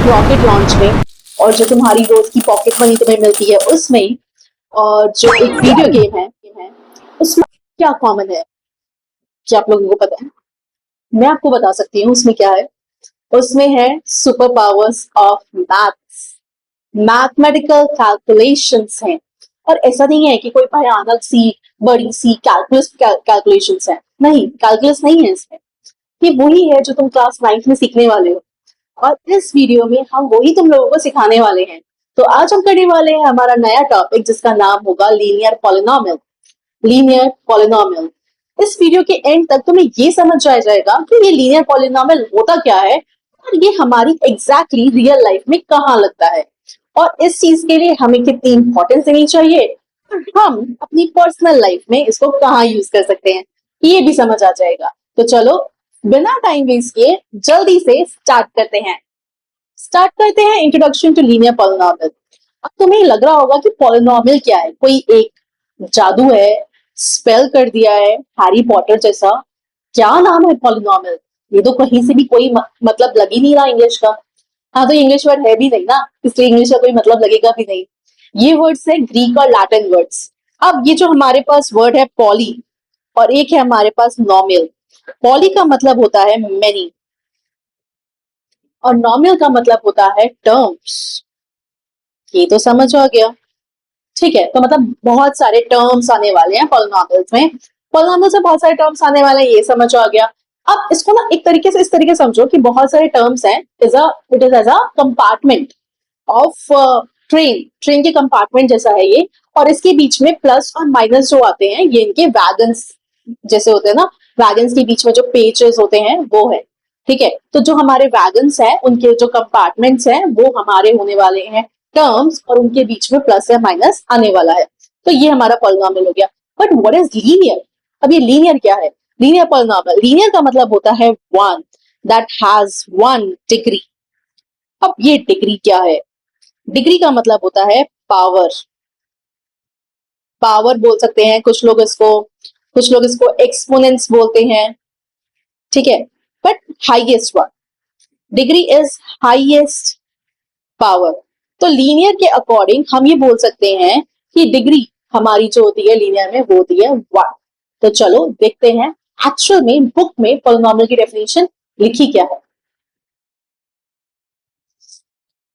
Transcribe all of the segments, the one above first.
Rocket launch में, और जो तुम्हारी रोज की पॉकेट मनी तुम्हें मिलती है उसमें, और जो एक वीडियो गेम है उसमें क्या कॉमन है? क्या आप लोगों को पता है? मैं आपको बता सकती हूँ उसमें क्या है। उसमें है super powers of maths, mathematical calculations हैं। और ऐसा नहीं है कि कोई भयानक सी बड़ी सी कैलकुलेशंस है, नहीं, कैलकुलस नहीं है इसमें। ये वही है जो तुम क्लास 9th में सीखने वाले हो, और इस वीडियो में हम वही तुम लोगों को सिखाने वाले हैं। तो आज हम करने वाले हैं हमारा नया टॉपिक जिसका नाम होगा लीनियर पॉलिनोमियल। Linear polynomial. इस वीडियो के एंड तक तुम्हें ये समझ आ जाएगा कि ये लीनियर पॉलिनोमियल होता क्या है, और ये हमारी एग्जैक्टली रियल लाइफ में कहाँ लगता है, और इस चीज के लिए हमें कितनी इंपॉर्टेंस देनी चाहिए, और हम अपनी पर्सनल लाइफ में इसको कहाँ यूज कर सकते हैं, ये भी समझ आ जाएगा। तो चलो बिना टाइम वेस्ट किए जल्दी से स्टार्ट करते हैं इंट्रोडक्शन टू लीनियर पॉलिनोमियल। अब तुम्हें लग रहा होगा कि पॉलिनोमियल क्या है, कोई एक जादू है, स्पेल कर दिया है हैरी पॉटर जैसा, क्या नाम है पॉलिनोमियल? ये तो कहीं से भी कोई मतलब लग ही नहीं रहा इंग्लिश का। हाँ, तो इंग्लिश वर्ड है भी नहीं ना, इसलिए इंग्लिश का कोई मतलब लगेगा भी नहीं। ये वर्ड्स है ग्रीक और लैटिन वर्ड्स। अब ये जो हमारे पास वर्ड है पॉली, और एक है हमारे पास नॉमियल। पॉली का मतलब होता है मेनी, और नॉमियल का मतलब होता है टर्म्स। ये तो समझ आ गया। ठीक है, तो मतलब बहुत सारे टर्म्स आने वाले हैं पॉलिनोमियल्स में। पॉलिनोमियल से बहुत सारे टर्म्स आने वाले हैं, ये समझ आ गया। अब इसको ना एक तरीके से इस तरीके से समझो कि बहुत सारे टर्म्स हैं, it is as a compartment of train के कंपार्टमेंट जैसा है ये, और इसके बीच में प्लस और माइनस जो आते हैं ये इनके वैगन्स जैसे होते हैं ना, वैगन्स के बीच में जो पेजेस होते हैं वो है। ठीक है, तो जो हमारे वैगन्स हैं उनके जो कंपार्टमेंट्स हैं वो हमारे होने वाले हैं टर्म्स, और उनके बीच में प्लस या माइनस आने वाला है। तो ये हमारा पॉलिनोमियल हो गया। But what is linear? अब ये लीनियर क्या है? लीनियर पॉलिनोमियल, लीनियर का मतलब होता है one that has one degree. अब ये डिग्री क्या है? डिग्री का मतलब होता है पावर। पावर बोल सकते हैं कुछ लोग इसको एक्सपोनेंट्स बोलते हैं। ठीक है, but highest one, degree is highest power. तो लीनियर के अकॉर्डिंग हम ये बोल सकते हैं कि डिग्री हमारी जो होती है लीनियर में वो होती है वन। तो चलो देखते हैं एक्चुअल में बुक में पॉलिनोमियल की डेफिनेशन लिखी क्या है।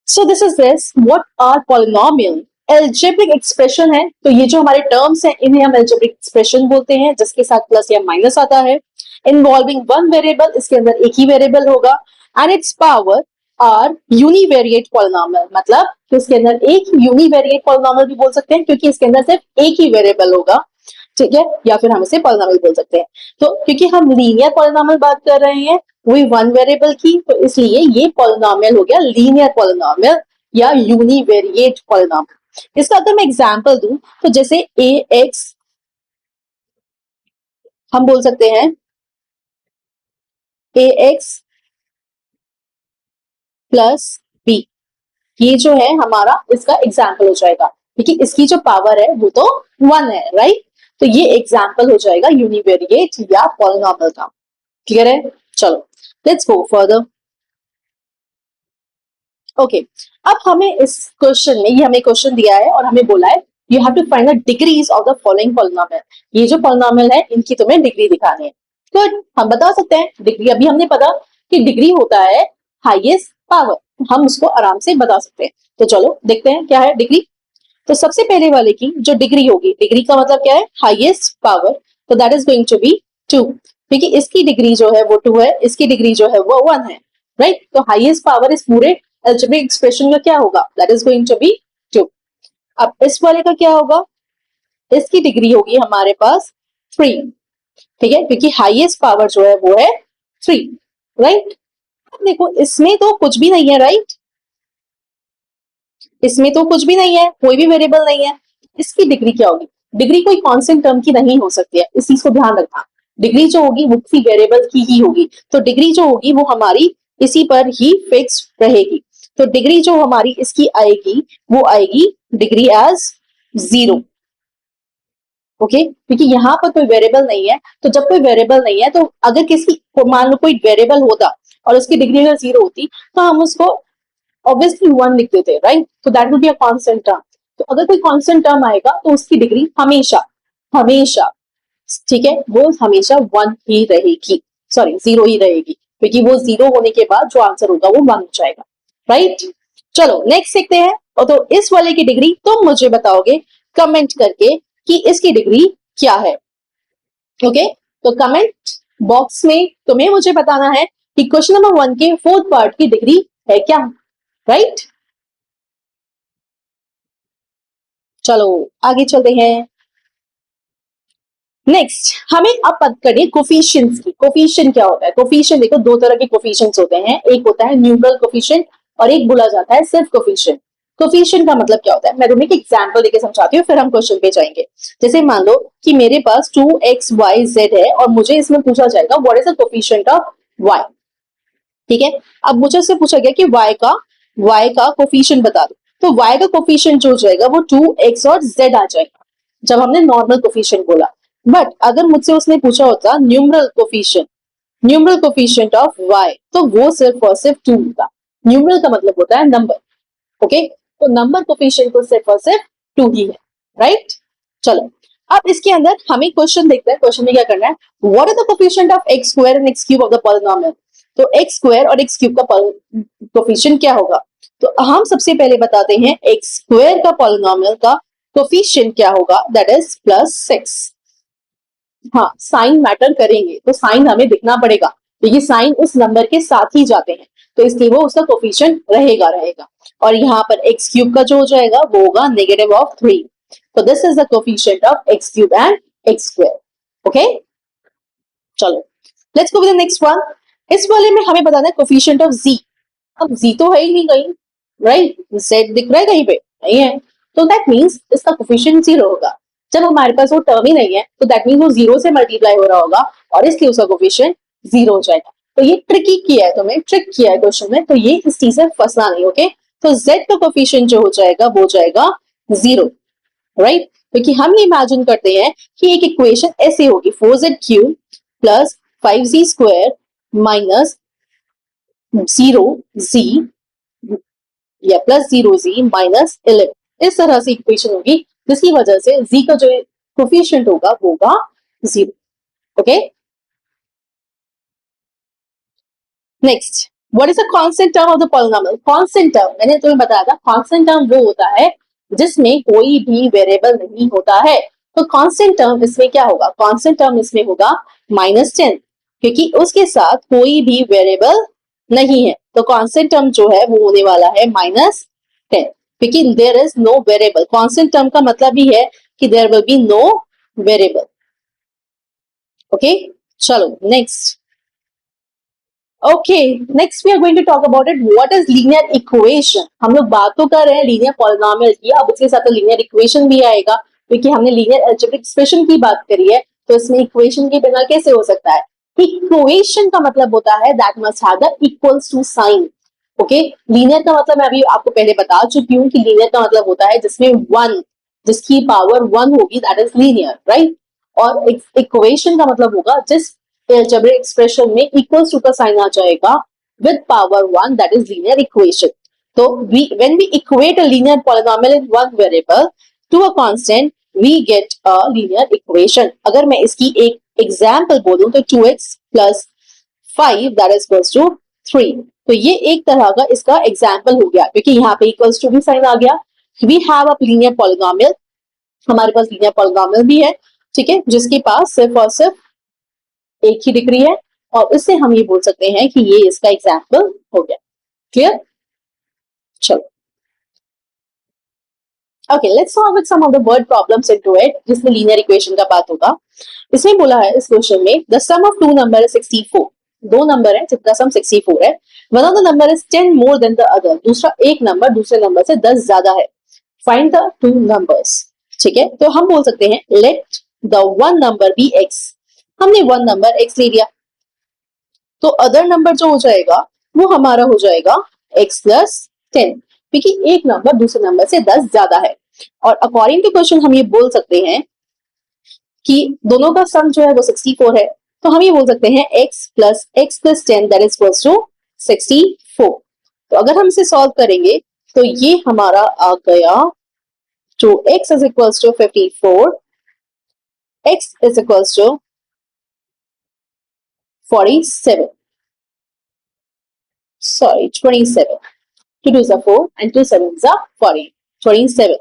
So this is this, what are polynomial? Algebraic expression है, तो ये जो हमारे टर्म्स हैं इन्हें हम एल्जेब्रिक एक्सप्रेशन बोलते हैं, जिसके साथ प्लस या माइनस आता है। इन्वॉल्विंग वन वेरिएबल, इसके अंदर एक ही वेरिएबल होगा, and its power are univariate polynomial, मतलब कि इसके अंदर एक यूनिवेरिएट पॉलिनोमियल भी बोल सकते हैं क्योंकि इसके अंदर सिर्फ एक ही वेरिएबल होगा। ठीक है, या फिर हम इसे पॉलिनोमियल बोल सकते हैं। तो क्योंकि हम लीनियर पॉलिनोमियल बात कर रहे हैं वही वन वेरिएबल की, तो इसलिए ये पॉलिनोमियल हो गया लीनियर पॉलिनोमियल या यूनिवेरिएट पॉलिनोमियल। इसका अगर मैं एग्जांपल दूं तो जैसे ए एक्स, हम बोल सकते हैं ए एक्स प्लस बी, ये जो है हमारा इसका एग्जाम्पल हो जाएगा, क्योंकि इसकी जो पावर है वो तो वन है, राइट? तो ये एग्जाम्पल हो जाएगा यूनिवेरिएट या पॉलिनोमियल का। क्लियर है? चलो लेट्स गो फर्दर। ओके, अब हमें इस क्वेश्चन में, ये हमें क्वेश्चन दिया है और हमें बोला है you have to find the degrees of the following polynomial. ये जो पॉलिनोमियल है इनकी तुम्हें डिग्री दिखानी है। गुड, हम बता सकते हैं डिग्री। अभी हमने पता कि डिग्री होता है हाईएस्ट पावर, हम उसको आराम से बता सकते हैं। तो चलो देखते हैं क्या है डिग्री। तो सबसे पहले वाले की जो डिग्री होगी, डिग्री का मतलब क्या है? Highest power. तो that is going to be two, क्योंकि इसकी डिग्री जो है वो टू है, इसकी डिग्री जो है वो वन है, राइट? तो हाईएस्ट पावर इस पूरे अलजेब्रिक एक्सप्रेशन का क्या होगा? That is going to be two. अब इस वाले का क्या होगा? इसकी डिग्री होगी हमारे पास थ्री। ठीक है, क्योंकि हाईएस्ट पावर जो है वो है थ्री, राइट? अब देखो इसमें तो कुछ भी नहीं है, राइट? इसमें तो कुछ भी नहीं है, कोई भी वेरिएबल नहीं है। इसकी डिग्री क्या होगी? डिग्री कोई कांस्टेंट टर्म की नहीं हो सकती है, इस चीज को ध्यान रखना। डिग्री जो होगी वो किसी वेरिएबल की ही होगी, तो डिग्री जो होगी वो हमारी इसी पर ही फिक्स रहेगी। तो डिग्री जो हमारी इसकी आएगी वो आएगी डिग्री एज जीरो। ओके, क्योंकि यहाँ पर कोई वेरिएबल नहीं है, तो जब कोई वेरिएबल नहीं है तो अगर किसी मान लो कोई वेरिएबल होता और उसकी डिग्री अगर जीरो होती तो हम उसको ऑब्वियसली 1 लिख देते हैं, राइट? तो that will be a constant term. तो अगर कोई कांस्टेंट टर्म आएगा तो उसकी डिग्री हमेशा हमेशा, ठीक है, वो हमेशा 1 ही रहेगी, सॉरी 0 ही रहेगी, क्योंकि वो 0 होने के बाद जो आंसर होगा वो 1 हो जाएगा, राइट? चलो नेक्स्ट देखते हैं। और तो इस वाले की डिग्री तुम मुझे बताओगे कमेंट करके कि इसकी डिग्री क्या है। ओके, तो कमेंट बॉक्स में तुम्हें मुझे बताना है कि क्वेश्चन नंबर 1 के 4th पार्ट की डिग्री है क्या, राइट? चलो आगे चलते हैं। नेक्स्ट हमें अब बात करें कोफिशिएंट्स की। कोफिशिएंट क्या होता है? कोफिशिएंट देखो, दो तरह के कोफिशिएंट्स होते हैं, एक होता है न्यूमरल कोफिशिएंट और एक बोला जाता है सिर्फ कोफिशिएंट। कोफिशिएंट का मतलब क्या होता है? मैं तुम्हें एक एग्जांपल देके समझाती हूँ, फिर हम क्वेश्चन पे जाएंगे। जैसे मान लो कि मेरे पास 2xyz है और मुझे इसमें पूछा जाएगा what is the coefficient of y, ठीक है? अब मुझे से पूछा गया कि y का कोफिशिएंट बता दो, तो y का कोफिशिएंट जो हो जाएगा वो 2x और z आ जाएगा जब हमने नॉर्मल कोफिशिएंट बोला। बट अगर मुझसे उसने पूछा होता न्यूमरल कोफिशिएंट ऑफ y, तो वो सिर्फ और सिर्फ 2 होता। न्यूमरल का मतलब होता है नंबर, ओके? तो नंबर कोफिशिएंट तो सिर्फ और सिर्फ 2 ही है, राइट? चलो अब इसके अंदर हमें क्वेश्चन देखते हैं। क्वेश्चन में क्या करना है? What is the coefficient of x square and x cube of the polynomial? तो x स्क्वायर और x क्यूब का कोफिशिएंट क्या होगा? तो हम सबसे पहले बताते हैं x स्क्वायर का पॉलिनोमियल का कोफिशिएंट क्या होगा, दैट इज +6। हाँ, साइन मैटर करेंगे, तो साइन हमें दिखना पड़ेगा क्योंकि साइन उस नंबर के साथ ही जाते हैं, तो इसलिए वो उसका कोफिशिएंट रहेगा। और यहाँ पर x क्यूब का जो हो जाएगा वो होगा -3। तो this is the coefficient of x cube and x square, okay? चलो let's go with the next one. इस वाले में हमें बताना है कोफिशिएंट ऑफ z। अब z तो है ही नहीं कहीं, राइट? z दिख रहा है कहीं पे? नहीं है, तो दैट मींस इसका कोफिशिएंट 0 होगा। जब हमारे पास वो टर्म ही नहीं है तो दैट मींस वो 0 से मल्टीप्लाई हो रहा होगा और इसलिए उसका कोफिशिएंट 0 हो जाएगा। तो ये ट्रिकी किया है, तुम्हें ट्रिक किया है क्वेश्चन में, तो ये इस चीज से फंसना नहीं, ओके? तो z का कोफिशिएंट जो हो जाएगा वो हो जाएगा 0, राइट? क्योंकि हम ये इमेजिन करते हैं कि एक इक्वेशन ऐसे होगी 4z³ plus 5z² minus 0z या +0z माइनस 11, इस तरह से इक्वेशन होगी जिसकी वजह से z का जो कोफिशिएंट होगा वो होगा 0, okay? Next, what is the constant term of the polynomial? Constant term मैंने तुम्हें बताया था, कांस्टेंट टर्म वो होता है जिसमें कोई भी वेरिएबल नहीं होता है। तो कांस्टेंट टर्म इसमें क्या होगा? कांस्टेंट टर्म इसमें होगा -10, क्योंकि उसके साथ कोई भी वेरिएबल नहीं है। तो कांस्टेंट टर्म जो है वो होने वाला है -10, क्योंकि there is no variable. Constant term का मतलब ही है कि there will be no variable, okay? चलो next. Okay, next we are going to talk about it. What is linear equation? हम लोग बात तो कर रहे हैं लीनियर पॉलिनोमियल की, अब उसके साथ लीनियर इक्वेशन भी आएगा क्योंकि हमने लीनियर अलजेब्रिक एक्सप्रेशन की बात करी है, तो इसमें इक्वेशन के बिना कैसे हो सकता है? इक्वेशन का मतलब होता है that must have the equals to sign, okay? Linear का मतलब मैं अभी आपको पहले बता चुकी हूँ कि लीनियर का मतलब होता है जिसमें 1, जिसकी पावर 1 होगी, दैट इज लीनियर, राइट? और इक्वेशन का मतलब होगा जिस अलजेब्रिक एक्सप्रेशन में इक्वल्स टू का साइन आ जाएगा with power 1, that is linear equation. So when we equate a linear polynomial in one variable to a constant, we get a linear equation. अगर मैं इसकी एक एग्जाम्पल बोलूं तो 2x plus 5 that is equals to 3, तो ये एक तरह का इसका एग्जाम्पल हो गया क्योंकि यहाँ पे इक्वल्स टू भी साइन आ गया। We have a linear polynomial, हमारे पास linear polynomial भी है, ठीक है, जिसके पास सिर्फ और सिर्फ एक ही डिग्री है और इससे हम ये बोल सकते हैं कि ये इसका एग्जाम्पल हो गया। क्लियर? चलो okay, let's solve with some of the word problems into it, जिसमें लीनियर इक्वेशन का बात होगा। इसमें बोला है इस क्वेश्चन में the sum of two number is 64। दो नंबर है जिनका सम 64 है। One of the number is 10 more than the other, दूसरा एक नंबर दूसरे नंबर से 10 ज्यादा है। फाइंड द टू नंबर्स, ठीक है? तो हम बोल सकते हैं let the one number be x, हमने वन नंबर x ले लिया, तो अदर नंबर जो हो जाएगा वो हमारा हो जाएगा x प्लस 10, क्योंकि एक नंबर दूसरे नंबर से 10 ज्यादा है। और अकॉर्डिंग टू क्वेश्चन हम ये बोल सकते हैं कि दोनों का सम जो है वो 64 है, तो हम ये बोल सकते हैं x plus 10 that is equals to 64। तो अगर हम इसे सॉल्व करेंगे तो ये हमारा आ गया two x is equals to 54, x is equals to 47, sorry 27. 2 2s are 4 and 2 7s are 40, 27,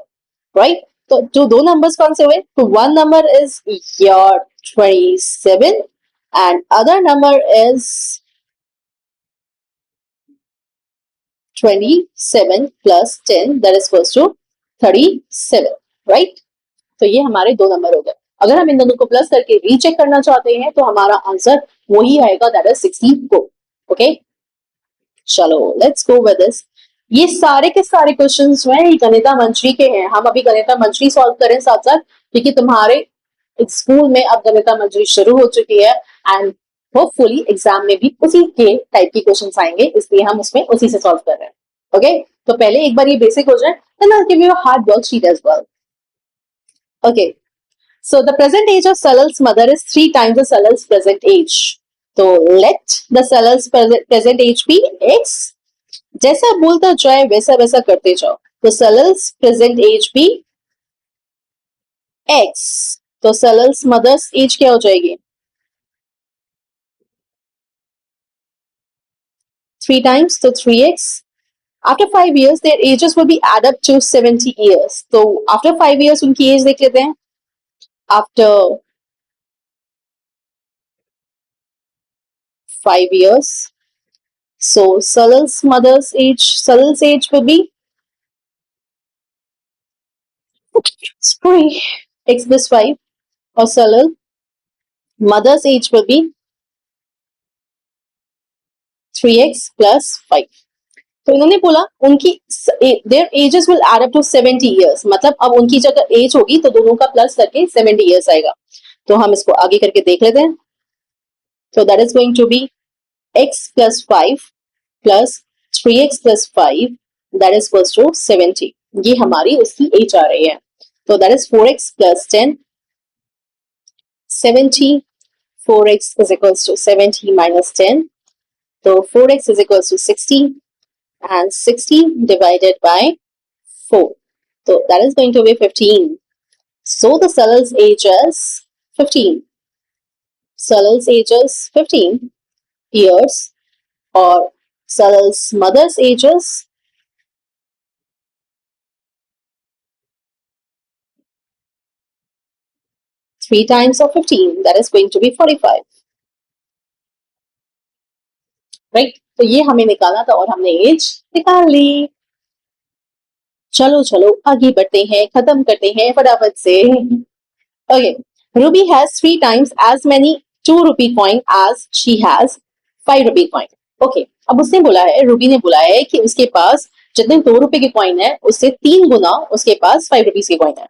right? तो जो दो नंबर्स कौन से हुए? तो one number is your 27 and other number is 27 plus 10 that is equals to 37, right? तो ये हमारे दो नंबर हो गए। अगर हम इन दोनों को प्लस करके रीचेक करना चाहते हैं तो हमारा आंसर वही आएगा, दैट इज 64। ओके, चलो लेट्स गो विद दिस। ये सारे के सारे क्वेश्चंस जो हैं गणिता मंत्री के हैं। हम अभी गणिता मंत्री सॉल्व करें साथ साथ, क्योंकि तुम्हारे स्कूल में अब गणिता मंत्री शुरू हो चुकी है एंड होपफुली एग्जाम में भी उसी के टाइप की क्वेश्चंस आएंगे, इसलिए हम उसमें उसी से सॉल्व कर रहे हैं। ओके, तो पहले एक बार ये बेसिक हो जाए, then I will give you a hard worksheet as well. Okay, so the present age of Salal's mother is 3 times the Salal's present age. So let the Salal's present age be x. जैसा बोलता जाए वैसा वैसा करते जाओ। तो Salal's present age be x. तो Salal's mother's age क्या हो जाएगी? 3 times, तो 3x. After 5 years, their ages will be add up to 70 years. तो after 5 years उनकी एज देख लेते हैं। After 5 years, so Salal's age will be, sorry, x plus 5, और Salal mother's age will be 3x plus 5. तो इन्होंने बोला उनकी their ages will add up to 70 years, मतलब अब उनकी जगह एज होगी तो दोनों का प्लस करके 70 years आएगा। तो हम इसको आगे करके देख लेते हैं। So that is going to be x plus 5 plus 3x plus 5 that is equals to 70. ये हमारी उसकी एज आ रही है। तो that is 4x plus 10, 70, 4x is equals to 70 minus 10. So 4x is equals to 60 and 60 divided by 4. So that is going to be 15. So the Salal's age is 15. Salal's age is 15 years, or Salal's mother's age is 3 times of 15, that is going to be 45. Right, तो ये हमें निकालना था और हमने as निकाल ली। चलो चलो आगे बढ़ते हैं, खत्म करते हैं फटाफट से। Okay, Ruby has 3 times as many 2 rupee coin as she has 5 rupee coin. Okay, अब उसने बोला है, रूबी ने बोला है कि उसके पास जितने 2 रुपए के कॉइन है उससे 3 गुना उसके पास 5 रुपीज के कॉइन है।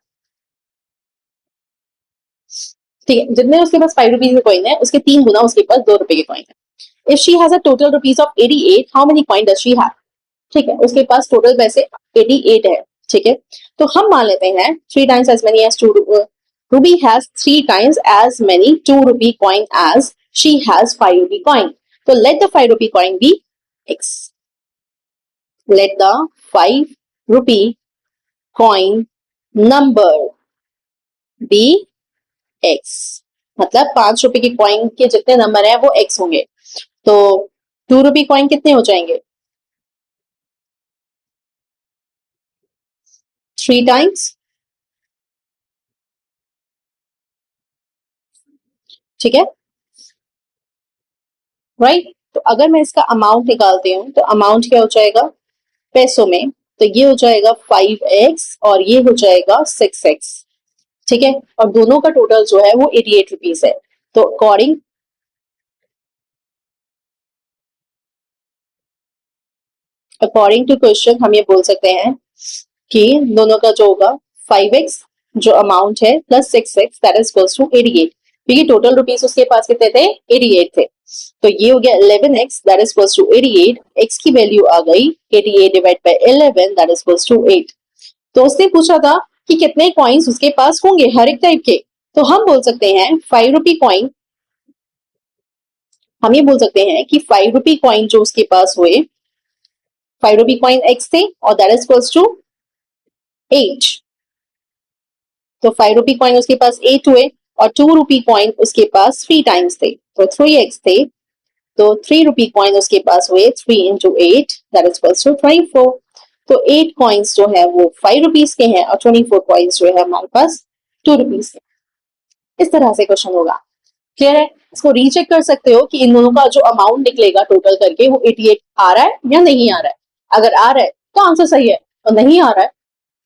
ठीक है, जितने उसके पास 5 रुपीज के कॉइन है उसके 3 गुना उसके पास 2 रुपए के कॉइन है। If she has a total rupees of 88, how many coin does she have? ठीक है, उसके पास टोटल पैसे 88 है। ठीक है, तो हम मान लेते हैं 3 times as many as 2 Ruby has 3 times as many 2 rupee coin as she has 5 rupee coin. So let the 5 rupee coin be x. Let the 5 rupee coin number be x. मतलब 5 रुपए के कॉइन के जितने number है वो x होंगे। तो 2 rupee coin कितने हो जाएंगे? 3 times, ठीक है, राइट। तो अगर मैं इसका अमाउंट निकालती हूँ तो अमाउंट क्या हो जाएगा पैसों में? तो ये हो जाएगा 5x और ये हो जाएगा 6x। ठीक है, और दोनों का टोटल जो है वो 88 रुपीज है। तो अकॉर्डिंग टू क्वेश्चन हम ये बोल सकते हैं कि दोनों का जो होगा 5x जो अमाउंट है plus 6x that is equals to 88, क्योंकि टोटल रुपीज उसके पास कितने थे? 88 थे। तो ये हो गया 11x that is equals to 88, x की वैल्यू आ गई 88 divide by 11 that is equals to 8। तो उसने पूछा था कि कितने कॉइन्स उसके पास होंगे हर एक टाइप के, तो हम बोल सकते हैं 5 रुपी कॉइन, हम ये बोल सकते हैं कि 5 रुपी कॉइन जो उसके पास हुए 5 रुपी कॉइन x थे और दैट इज इक्वल्स टू 8। तो 5 रुपी कॉइन उसके पास 8 हुए और 2 रुपी कॉइन उसके पास 3 टाइम्स थे, तो 3x थे। तो 3 रुपी कॉइन उसके पास हुए 3 into 8 that is equals to 24। तो 8 कॉइन्स जो है वो 5 रुपीज के हैं और 24 कॉइन्स जो है हमारे पास 2 रुपीज के। इस तरह से क्वेश्चन होगा। क्लियर है? इसको रीचेक कर सकते हो कि इन दोनों का जो अमाउंट निकलेगा टोटल करके वो 88 आ रहा है या नहीं आ रहा है। अगर आ रहा है तो आंसर सही है, और नहीं आ रहा है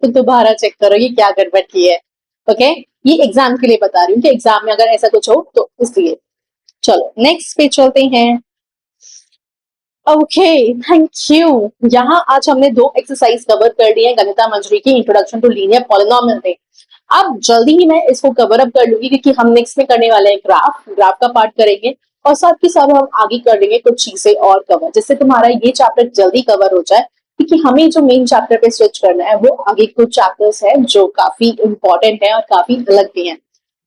तो दोबारा चेक करो कि क्या गड़बड़ की है। ओके, ये एग्जाम के लिए बता रही हूँ कि एग्जाम में अगर ऐसा कुछ हो तो इसलिए। चलो नेक्स्ट पे चलते हैं। Okay, thank you. यहाँ आज हमने 2 एक्सरसाइज कवर कर ली है गणिता मंजरी की, इंट्रोडक्शन टू लीनियर पॉलिनोमियल में। अब जल्दी ही मैं इसको कवर अप कर लूंगी क्योंकि हम नेक्स्ट में करने वाले हैं ग्राफ का पार्ट करेंगे और साथ के साथ हम आगे कर लेंगे कुछ चीजें और कवर, जिससे तुम्हारा ये चैप्टर जल्दी कवर हो जाए, क्योंकि हमें जो मेन चैप्टर पे स्विच करना है वो आगे कुछ चैप्टर्स है जो काफी इंपॉर्टेंट है और काफी अलग भी है।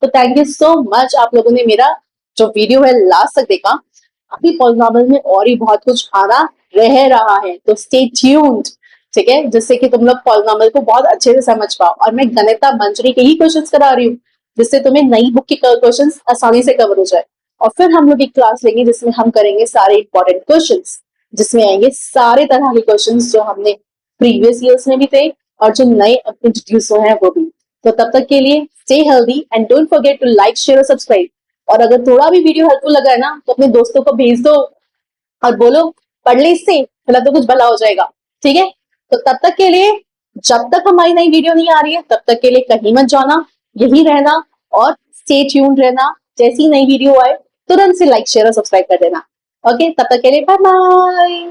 तो थैंक यू सो मच, आप लोगों ने मेरा जो वीडियो है लास्ट तक देखा। अभी पॉलिनोमियल में और ही बहुत कुछ आना रह रहा है, तो स्टे ट्यून्ड, ठीक है, जिससे कि तुम लोग पॉलिनोमियल को बहुत अच्छे से समझ पाओ। और मैं गणिता मंजरी के ही क्वेश्चंस करा रही हूँ, जिससे तुम्हें नई बुक के क्वेश्चंस आसानी से कवर हो जाए। और फिर हम लोग एक क्लास लेंगे जिसमें हम करेंगे सारे इंपॉर्टेंट क्वेश्चंस, जिसमें आएंगे सारे तरह के क्वेश्चंस जो हमने प्रीवियस ईयर्स में भी थे और जो नए इंट्रोड्यूस हुए हैं वो भी। तो तब तक के लिए stay healthy and don't forget to like, share और सब्सक्राइब। और अगर थोड़ा भी वीडियो हेल्पफुल लगा है ना तो अपने दोस्तों को भेज दो और बोलो पढ़ ले इससे, मतलब तो कुछ भला हो जाएगा। ठीक है, तो तब तक के लिए, जब तक हमारी नई वीडियो नहीं आ रही है तब तक के लिए कहीं मत जाना, यही रहना और स्टे ट्यून्ड रहना। जैसी नई वीडियो आए तुरंत से लाइक, शेयर और सब्सक्राइब कर देना। ओके, तब तक के लिए बाय बाय।